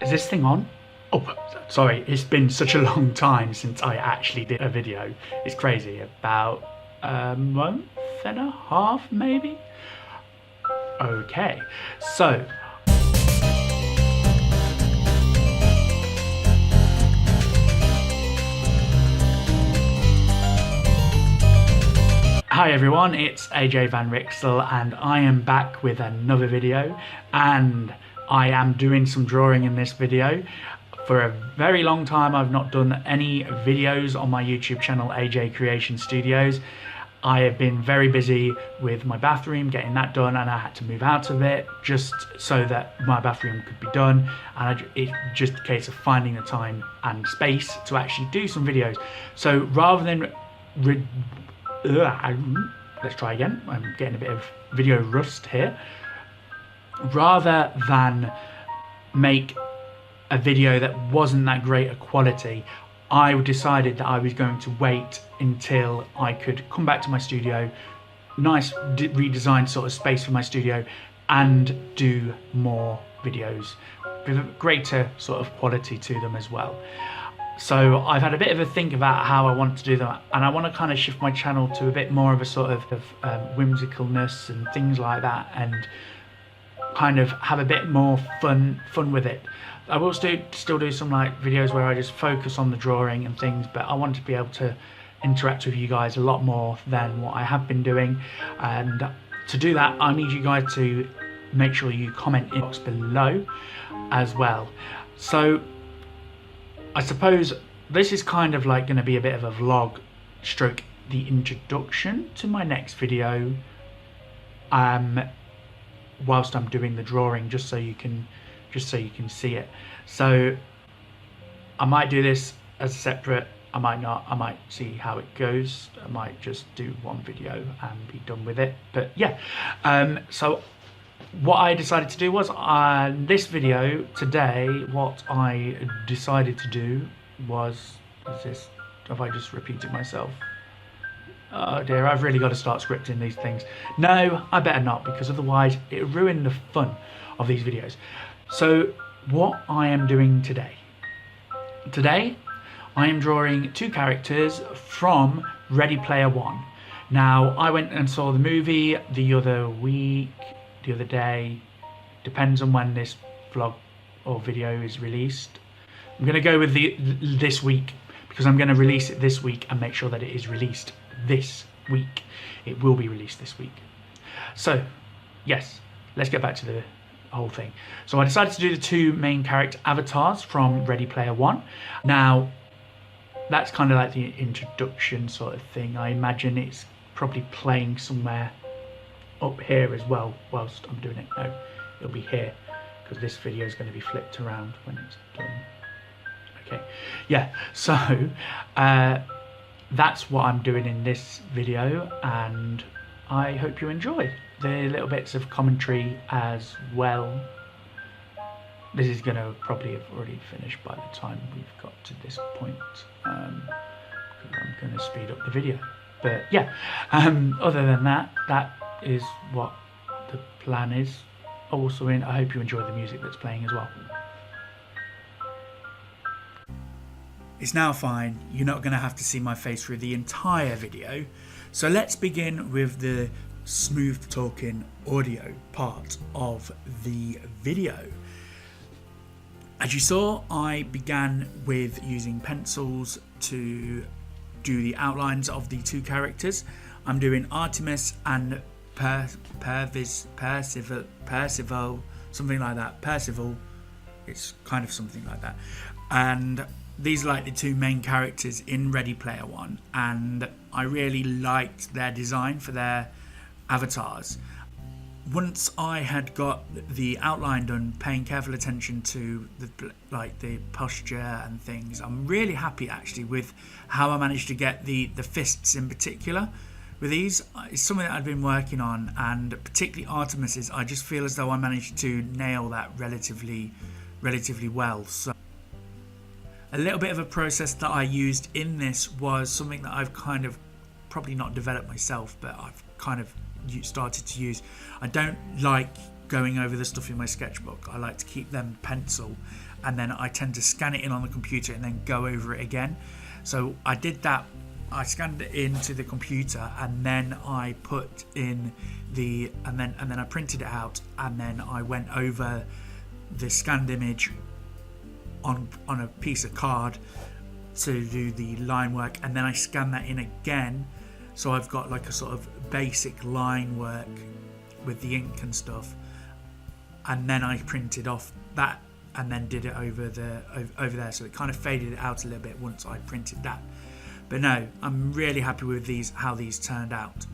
Is this thing on? Oh, sorry, it's been such a long time since I actually did a video. It's crazy, about a month and a half maybe? Okay, so hi everyone, it's AJ Van Rixel and I am back with another video, and I am doing some drawing in this video. For a very long time I've not done any videos on my YouTube channel AJ Creation Studios. I have been very busy with my bathroom, getting that done, and I had to move out of it just so that my bathroom could be done, and it's just a case of finding the time and space to actually do some videos. So rather than let's try again, I'm getting a bit of video rust here. Rather than make a video that wasn't that great a quality, I decided that I was going to wait until I could come back to my studio, nice redesigned sort of space for my studio, and do more videos with a greater sort of quality to them as well. So I've had a bit of a think about how I want to do that, and I want to kind of shift my channel to a bit more of a sort of whimsicalness and things like that, and kind of have a bit more fun with it. I will still do some like videos where I just focus on the drawing and things, but I want to be able to interact with you guys a lot more than what I have been doing. And to do that, I need you guys to make sure you comment in the box below as well. So I suppose this is kind of like going to be a bit of a vlog stroke the introduction to my next video, whilst I'm doing the drawing, just so you can see it. So I might do this as separate, I might not, I might see how it goes, I might just do one video and be done with it. But yeah, so what I decided to do was, this video today, what I decided to do was, have I just repeated myself? Oh dear, I've really got to start scripting these things. No, I better not, because otherwise it'll ruin the fun of these videos. So what I am doing today I am drawing two characters from Ready Player One. Now, I went and saw the movie the other day, depends on when this vlog or video is released. I'm going to go with this week, because I'm going to release it this week and make sure that it is released this week. It will be released this week. So yes, let's get back to the whole thing. So I decided to do the two main character avatars from Ready Player One. Now that's kind of like the introduction sort of thing. I imagine it's probably playing somewhere up here as well whilst I'm doing it. No, it'll be here, because this video is going to be flipped around when it's done. Okay, yeah, so that's what I'm doing in this video, and I hope you enjoy the little bits of commentary as well. This is going to probably have already finished by the time we've got to this point, I'm going to speed up the video. But yeah, other than that, that is what the plan is. Also, I hope you enjoy the music that's playing as well. It's now fine, you're not going to have to see my face through the entire video. So let's begin with the smooth talking audio part of the video. As you saw, I began with using pencils to do the outlines of the two characters. I'm doing Ar3mis and Parvical, something like that. Percival, it's kind of something like that. And these are like the two main characters in Ready Player One, and I really liked their design for their avatars. Once I had got the outline done, paying careful attention to the posture and things, I'm really happy actually with how I managed to get the fists in particular with these. It's something that I've been working on, and particularly Ar3mis's, I just feel as though I managed to nail that relatively well. So a little bit of a process that I used in this was something that I've kind of probably not developed myself, but I've kind of started to use. I don't like going over the stuff in my sketchbook. I like to keep them pencil, and then I tend to scan it in on the computer and then go over it again. So I did that. I scanned it into the computer, and then I put in and then I printed it out, and then I went over the scanned image on a piece of card to do the line work, and then I scanned that in again, so I've got like a sort of basic line work with the ink and stuff, and then I printed off that and then did it over there, so it kind of faded it out a little bit once I printed that. But no, I'm really happy with how these turned out.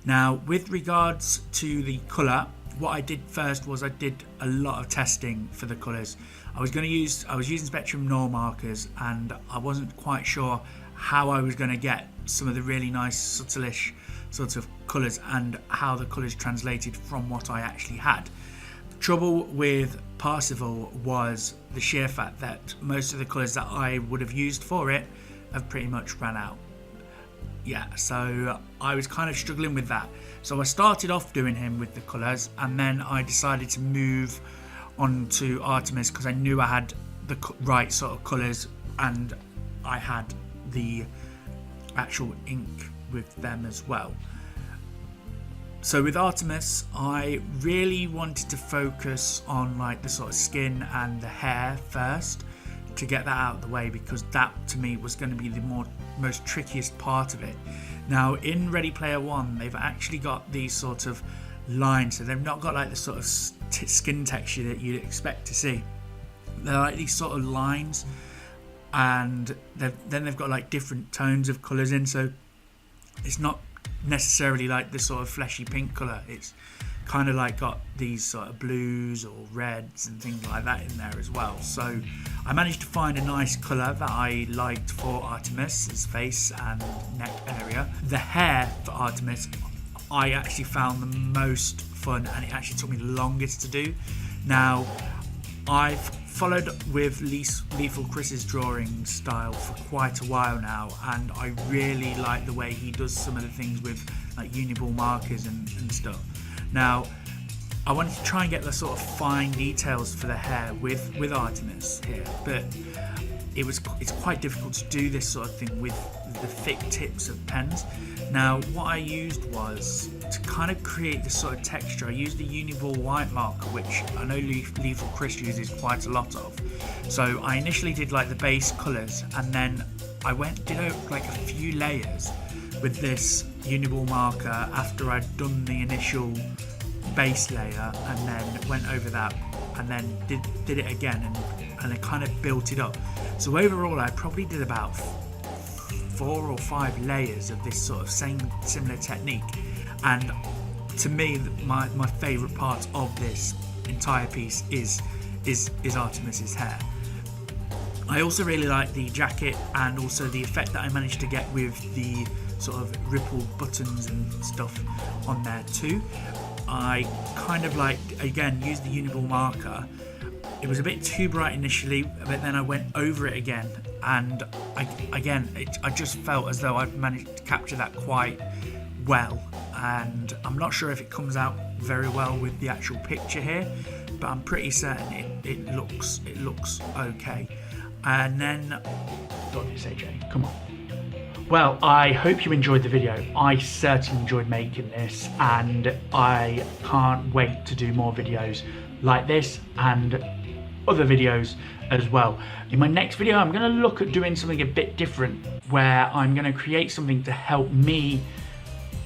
Now, with regards to the colour, what I did first was I did a lot of testing for the colours. I was using Spectrum Null markers, and I wasn't quite sure how I was going to get some of the really nice subtleish sorts of colours and how the colours translated from what I actually had. The trouble with Parzival was the sheer fact that most of the colours that I would have used for it have pretty much ran out. Yeah, so I was kind of struggling with that. So I started off doing him with the colours, and then I decided to move on to Art3mis because I knew I had the right sort of colours and I had the actual ink with them as well. So with Art3mis, I really wanted to focus on like the sort of skin and the hair first, to get that out of the way, because that to me was going to be the most trickiest part of it. Now in Ready Player One, they've actually got these sort of lines, so they've not got like the sort of skin texture that you'd expect to see. They're like these sort of lines, and then they've got like different tones of colours in, so it's not necessarily like the sort of fleshy pink colour. It's kind of like got these sort of blues or reds and things like that in there as well. So I managed to find a nice colour that I liked for Art3mis' face and neck area. The hair for Art3mis I actually found the most fun, and it actually took me the longest to do. Now I've followed with Lethal Chris's drawing style for quite a while now, and I really like the way he does some of the things with like uniball markers and stuff. Now I wanted to try and get the sort of fine details for the hair with Art3mis here, but it's quite difficult to do this sort of thing with the thick tips of pens. Now what I used was to kind of create this sort of texture. I used the Uniball white marker, which I know Lethal Chris uses quite a lot of. So I initially did like the base colours, and then I did like a few layers with this Uniball marker after I'd done the initial base layer, and then went over that and then did it again, and I kind of built it up. So overall I probably did about 4 or 5 layers of this sort of similar technique, and to me my favourite part of this entire piece is Art3mis' hair. I also really like the jacket, and also the effect that I managed to get with the sort of rippled buttons and stuff on there too. I kind of like, again, used the Uniball marker. It was a bit too bright initially, but then I went over it again, and I just felt as though I've managed to capture that quite well, and I'm not sure if it comes out very well with the actual picture here, but I'm pretty certain it looks okay. And then, got this, AJ, come on. Well, I hope you enjoyed the video. I certainly enjoyed making this, and I can't wait to do more videos like this and other videos as well. In my next video, I'm going to look at doing something a bit different, where I'm going to create something to help me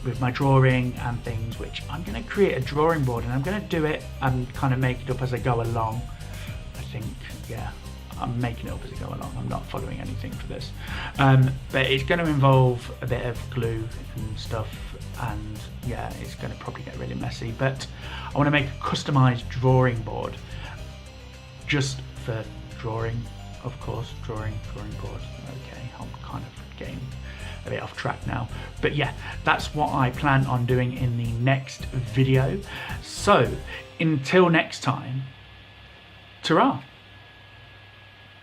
with my drawing and things, which I'm going to create a drawing board, and I'm going to do it and kind of make it up as I go along. I think, yeah. I'm making it up as I go along. I'm not following anything for this, but it's going to involve a bit of glue and stuff, and yeah, it's going to probably get really messy, but I want to make a customized drawing board just for drawing, of course. Drawing board. Okay, I'm kind of getting a bit off track now, but yeah, that's what I plan on doing in the next video. So until next time, ta-ra.